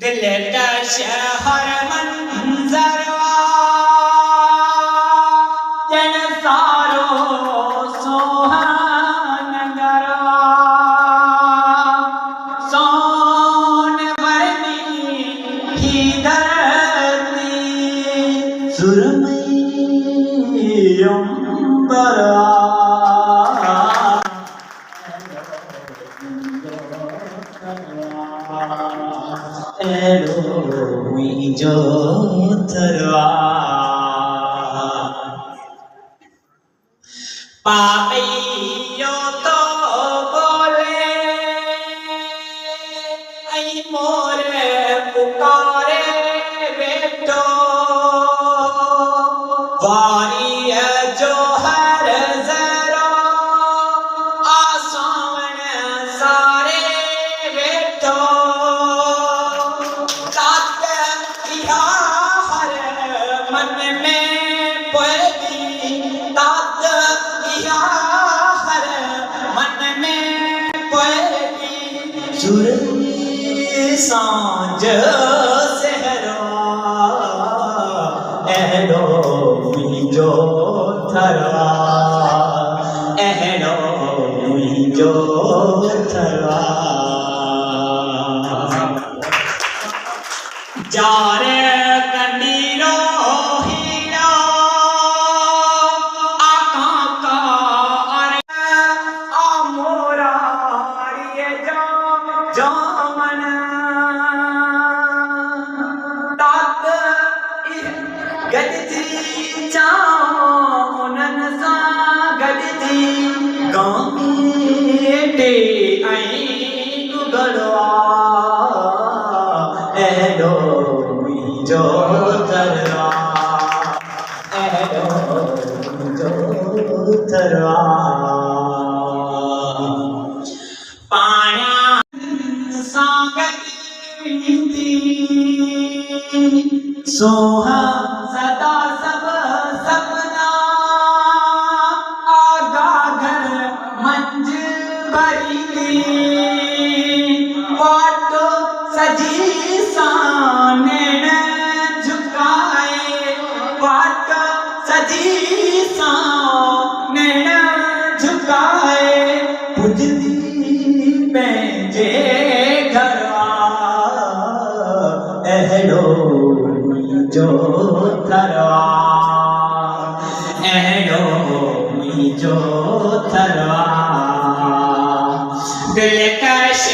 दिलकश हर मंजरवा जन सारो सोहन गरवा सोन भरनी ही धरती सुरमई अंबरवा जो थरवा पापियो तो बोले आई मोरे पुकारे बेटो वारी जो हर जरा आसान सारे बेटो मन में पोएगी तात किया हर मन में पोएगी सूरज सांझ सहरवा एहड़ो मुझो थरवा एहड़ो मुझो थरवा जारे कंडीरो हीरा आका आ मोरा ये जामन तात गदजी चाउनन सा गदजी गांटे आई गुगड़वा एडो जो थरवा एडो जो थरवा पाण्या सांगती सोहा सदा सब सपना आगा घर मंज भरी वाटो सजी सानेन झुकाए वाट सजी सानेन झुकाए पुजदी पंहिंजे घरवा एहड़ो मुझो थरवा एहड़ो मुझो थरवा दिलकश